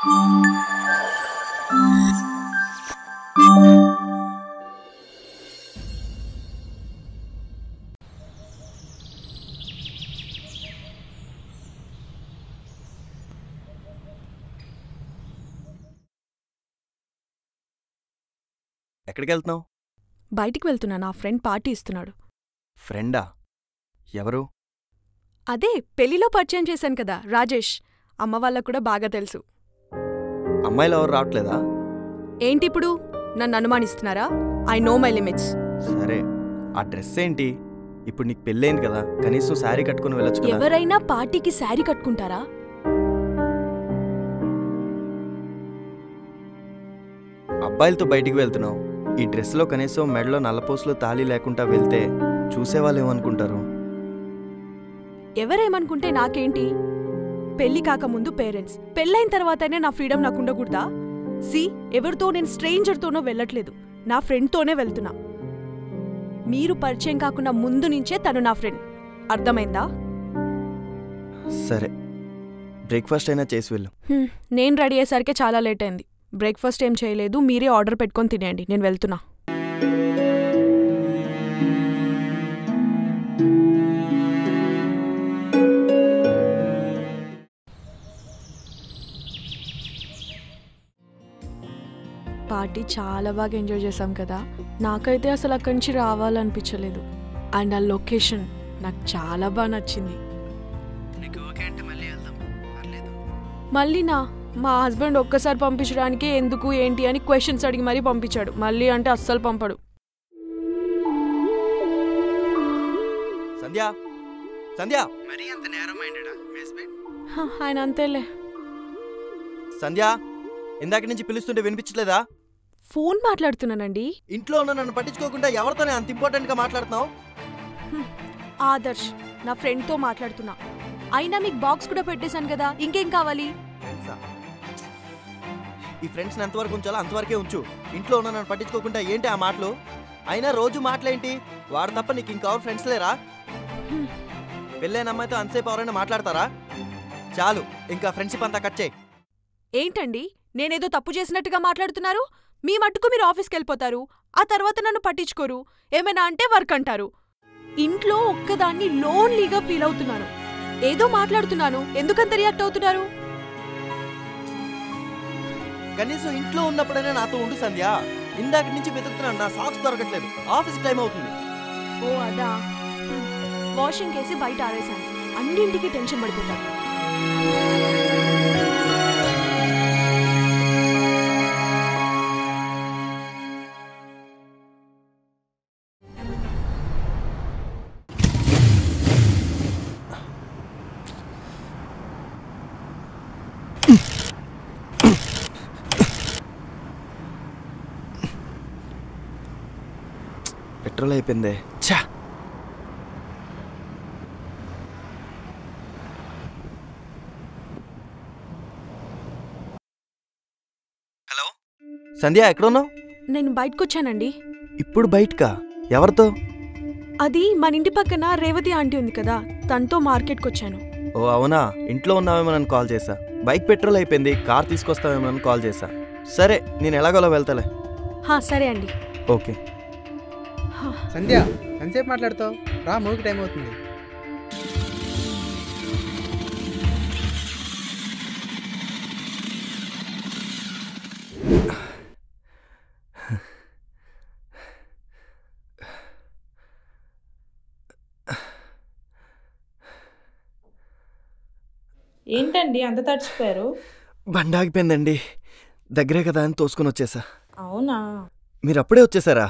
ఎక్కడికి వెళ్తున్నావు? బయటికి వెళ్తున్నా. నా ఫ్రెండ్ పార్టీ ఇస్తున్నాడు. ఫ్రెండా? ఎవరు? అదే పెళ్లిలో పరిచయం చేశాను కదా, రాజేష్. అమ్మ వాళ్ళకు కూడా బాగా తెలుసు. అమ్మాయిలు ఎవరు రావట్లేదా? ఏంటిప్పుడు నన్ను అనుమానిస్తున్నారా? I know my limits. సరే, ఆ డ్రెస్ ఏంటి? ఇప్పుడు నీకు పెళ్ళైంది కదా, కనీసం శారీ కట్టుకుని వెళ్ళొచ్చు కదా. ఎవరైనా పార్టీకి శారీ కట్టుకుంటారా? అబ్బాయిలతో బయటికి వెళ్తున్నావు, ఈ డ్రెస్లో కనీసం మెడలో నల్లపోసులు తాళి లేకుండా వెళ్తే చూసేవాళ్ళు ఏమనుకుంటారు? ఎవరేమనుకుంటే నాకేంటి? పెళ్లి కాకముందు పేరెంట్స్, పెళ్ళైన తర్వాతనే నా ఫ్రీడమ్ నాకు ఉండకూడదా? ఎవరితో నేను స్ట్రేంజర్తోనో వెళ్ళట్లేదు, నా ఫ్రెండ్తోనే వెళ్తున్నా. మీరు పరిచయం కాకుండా ముందు నుంచే తను నా ఫ్రెండ్. అర్థమైందా? సరే, బ్రేక్ఫాస్ట్ అయినా చేసి వెళ్ళు. నేను రెడీ అయ్యేసరికి చాలా లేట్ అయింది. బ్రేక్ఫాస్ట్ ఏం చేయలేదు, మీరే ఆర్డర్ పెట్టుకొని తినేయండి. నేను వెళ్తున్నా. పార్టీ చాలా బాగా ఎంజాయ్ చేశాం కదా. నాకైతే అసలు అక్కడి నుంచి రావాలనిపించలేదు. అండ్ ఆ లొకేషన్ నాకు చాలా బాగా నచ్చింది. మళ్ళీనా? మా హస్బెండ్ ఒక్కసారి పంపించడానికి ఎందుకు ఏంటి అని క్వశ్చన్స్ అడిగి మరీ పంపించాడు. మళ్ళీ అంటే అస్సలు పంపడు. సంధ్య, సంధ్య, ఆయన అంతేలే. సంధ్య, ఇందాక నుంచి పిలుస్తుంటే వినిపించలేదా? ఫోన్ మాట్లాడుతున్నానండి. ఇంట్లో ఉన్న నన్ను పట్టించుకోకుండా ఎవరితోనే అంత ఇంపార్టెంట్ గా మాట్లాడుతున్నావు? ఆదర్శ్, నా ఫ్రెండ్తో మాట్లాడుతున్నా. అయినా మీకు బాక్స్ కూడా పెట్టేశాను కదా, ఇంకేం కావాలి? ఈ ఫ్రెండ్స్ ఎంతవరకు ఉంచాలో అంతవరకే ఉంచు. ఇంట్లో ఉన్న నన్ను పట్టించుకోకుండా ఏంటి ఆ మాటలు? అయినా రోజు మాటలేంటి? వాడు తప్ప నీకు ఇంకెవరు ఫ్రెండ్స్ లేరా? పెళ్ళైన అమ్మాయితో అంతసేపు ఎవరైనా మాట్లాడతారా? చాలు, ఇంకా ఫ్రెండ్షిప్ అంతా కట్ చేయి. ఏంటండి, నేనేదో తప్పు చేసినట్టుగా మాట్లాడుతున్నారు? మీ మట్టుకు మీరు ఆఫీస్కి వెళ్ళిపోతారు, ఆ తర్వాత నన్ను పట్టించుకోరు. ఏమైనా అంటే వర్క్ అంటారు. ఇంట్లో ఒక్కదాన్ని లోన్లీగా ఫీల్ అవుతున్నాను. ఏదో మాట్లాడుతున్నాను, ఎందుకంత రియాక్ట్ అవుతున్నారు? కనీసం ఇంట్లో ఉన్నప్పుడైనా నాతో ఉండు సంధ్య. ఇందాక నుంచి వెతుకుతున్నాను, నా సాక్స్ దొరకట్లేదు. ఆఫీస్ టైం అవుతుంది. ఓ అదా, వాషింగ్ కేసి బయట ఆరేసాను. అన్నింటికి టెన్షన్ పడిపోతాను. పెట్రోల్ అయిపోయిందే. ఛా, హలో సంధ్య, ఎక్కడున్నావు? నేను బయటకొచ్చానండి. ఇప్పుడు బయటకా? ఎవరితో? అది మన ఇంటి పక్కన రేవతి ఆంటీ ఉంది కదా, తనతో మార్కెట్కి వచ్చాను. ఓ అవునా, ఇంట్లో ఉన్నావేమో నన్ను కాల్ చేశా. బైక్ పెట్రోల్ అయిపోయింది, కార్ తీసుకొస్తావేమో నన్ను కాల్ చేశా. సరే, నేను ఎలాగోలా వెళ్తాలే. సరే అండి. ఓకే. సంధ్య, ఎంతసేపు మాట్లాడుతావు? రా, మూవీకి టైం అవుతుంది. ఏంటండి అంత తడిచిపోయారు? బండి ఆగిపోయిందండి, దగ్గరే కదా అని తోసుకుని వచ్చేసా. అవునా? మీరు అప్పుడే వచ్చేసారా?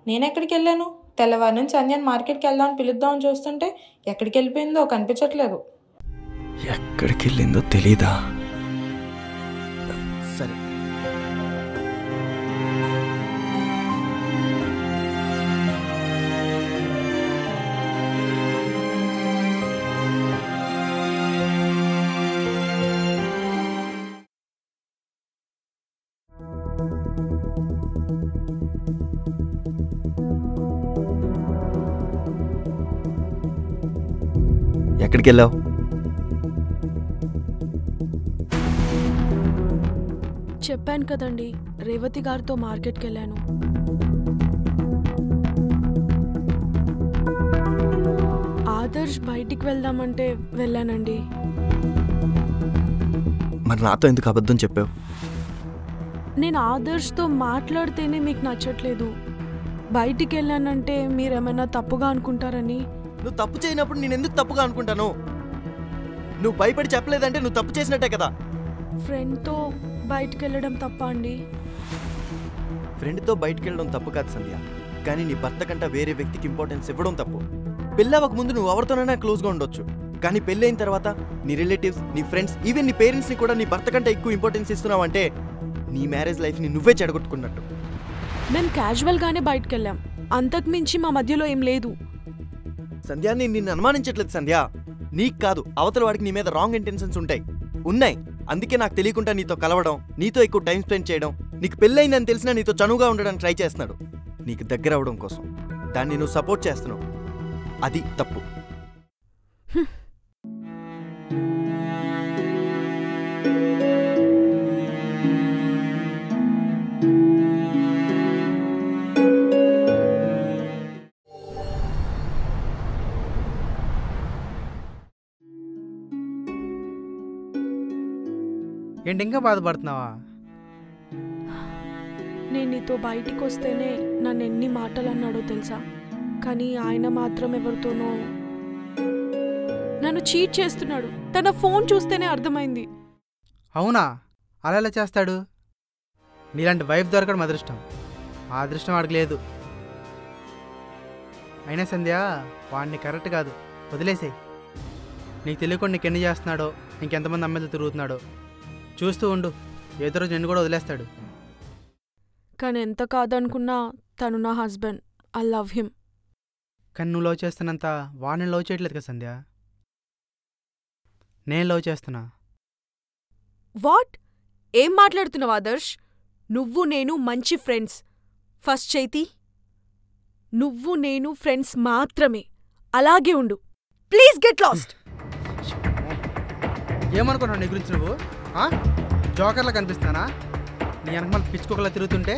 నేనెక్కడికి వెళ్ళాను? తెల్లవారి నుంచి సంధ్యాన్ని మార్కెట్కి వెళ్దామని పిలుద్దామని చూస్తుంటే ఎక్కడికి వెళ్ళిపోయిందో కనిపించట్లేదు. ఎక్కడికి వెళ్ళిందో తెలీదా? సరే, ఎక్కడికి వెళ్ళావు? చెప్పాను కదండి, రేవతి గారితో మార్కెట్కి వెళ్ళాను. ఆదర్శ్ బయటికి వెళ్దామంటే వెళ్ళానండి. మరి నాతో ఎందుకు అబద్ధం చెప్పావు? నేను ఆదర్శ్తో మాట్లాడితేనే మీకు నచ్చట్లేదు. బయటికి వెళ్ళానంటే మీరేమైనా తప్పుగా అనుకుంటారని. నువ్వు తప్పు చేయనప్పుడు నేను ఎందుకు తప్పుగా అనుకుంటాను? నువ్వు భయపడి చెప్పలేదంటే నువ్వు తప్పు చేసినట్టే కదా. ఫ్రెండ్తో బయటికి వెళ్ళడం తప్ప అండి? ఫ్రెండ్తో బయటికి వెళ్ళడం తప్పు కాదు సంధ్య, కానీ నీ భర్త కంటే వేరే వ్యక్తికి ఇంపార్టెన్స్ ఇవ్వడం తప్పు. పెళ్ళవక ముందు నువ్వు ఎవరితోనైనా క్లోజ్గా ఉండొచ్చు, కానీ పెళ్ళైన తర్వాత నీ రిలేటివ్స్, నీ ఫ్రెండ్స్, ఈవెన్ నీ పేరెంట్స్ని కూడా నీ భర్త కంటే ఎక్కువ ఇంపార్టెన్స్ ఇస్తున్నావు అంటే నీ మ్యారేజ్ లైఫ్ని నువ్వే చెడగొట్టుకున్నట్టు. మేము క్యాజువల్గానే బయటికి వెళ్ళాం, అంతకుమించి మా మధ్యలో ఏం లేదు. సంధ్య, నేను నిన్ను అనుమానించట్లేదు సంధ్య. నీకు కాదు, అవతల వాడికి నీ మీద రాంగ్ ఇంటెన్షన్స్ ఉన్నాయి. అందుకే నాకు తెలియకుండా నీతో కలవడం, నీతో ఎక్కువ టైం స్పెండ్ చేయడం, నీకు పెళ్ళైందని తెలిసినా నీతో చనువుగా ఉండడానికి ట్రై చేస్తున్నాడు, నీకు దగ్గర అవడం కోసం. దాన్ని నువ్వు సపోర్ట్ చేస్తున్నావు, అది తప్పు. ఏంటి ఇంకా బాధపడుతున్నావా? నేను నీతో బయటికి వస్తేనే నన్ను ఎన్ని మాటలు అన్నాడో తెలుసా, కానీ ఆయన మాత్రం ఎవరితోనో నన్ను చీట్ చేస్తున్నాడు. తన ఫోన్ చూస్తేనే అర్థమైంది. అవునా? అలా ఎలా చేస్తాడు? నీలాంటి వైఫ్ దొరకడం అదృష్టం. ఆ అదృష్టం వాడికి లేదు. అయినా సంధ్య, వాడిని కరెక్ట్ కాదు, వదిలేసేయి. నీకు తెలియకుండా నీకు ఎన్ని చేస్తున్నాడో, ఇంకెంతమంది అమ్మాయిలు తిరుగుతున్నాడో చూస్తూ ఉండు. ఏదో రోజు నిన్ను కూడా వదిలేస్తాడు. కానీ ఎంత కాదనుకున్నా తను నా హస్బెండ్. I love him. కానీ నువ్వు లవ్ చేస్తున్నంత వాడిని లవ్ చేయట్లేదు కదా సంధ్య. నేను లవ్ చేస్తున్నా. వాట్? ఏం మాట్లాడుతున్నావు ఆదర్శ్? నువ్వు నేను మంచి ఫ్రెండ్స్. ఫస్ట్ చైతి, నువ్వు నేను ఫ్రెండ్స్ మాత్రమే. అలాగే ఉండు. Please get lost. ఏమనుకున్నావు నీ గురించి నువ్వు? జోకర్లా కనిపిస్తున్నానా? నీ వెనకమాల పిచ్చుకోకలా తిరుగుతుంటే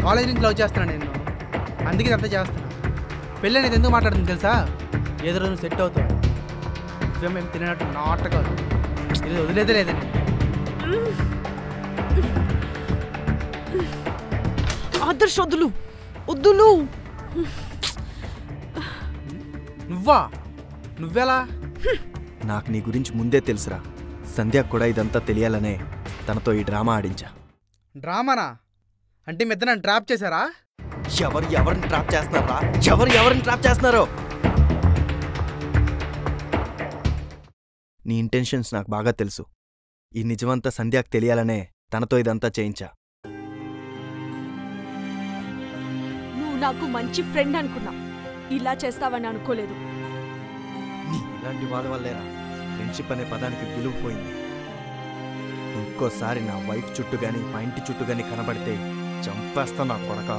కాలేజ్ నుంచి లవ్ చేస్తున్నా నేను. అందుకే ఇదంతా చేస్తున్నా. పెళ్ళి అనేది ఎందుకు మాట్లాడుతుంది తెలుసా? ఏదో రోజు నువ్వు సెట్ అవుతావు. మేము తినేటట్టు నాటకాలు ఇది వదిలేదే లేదని. ఆదర్శ్ వద్దులు వద్దులు. నువ్వెలా? నాకు నీ గురించి ముందే తెలుసురా. సంధ్యకు కూడా ఇదంతా తెలియాలనే తనతో ఈ డ్రామా ఆడించా. డ్రామానా? అంటే మీ ఇద్దరు నన్ను ట్రాప్ చేశారా? ఎవరిని ట్రాప్ చేస్తున్నారా? ఎవరిని ట్రాప్ చేస్తున్నారో? నీ ఇంటెన్షన్స్ నాకు బాగా తెలుసు. ఈ నిజమంతా సంధ్యకు తెలియాలనే తనతో ఇదంతా చేయించా. నువ్వు నాకు మంచి ఫ్రెండ్ అనుకున్నా, ఇలా చేస్తావని అనుకోలేదు. ఇలాంటి వాళ్ళ వల్లేరా ఫ్రెండ్షిప్ అనే పదానికి విలువ పోయింది. ఇంకోసారి నా వైఫ్ చుట్టూ గాని మా ఇంటి చుట్టూ గాని కనబడితే చంపేస్తా నా కొడక.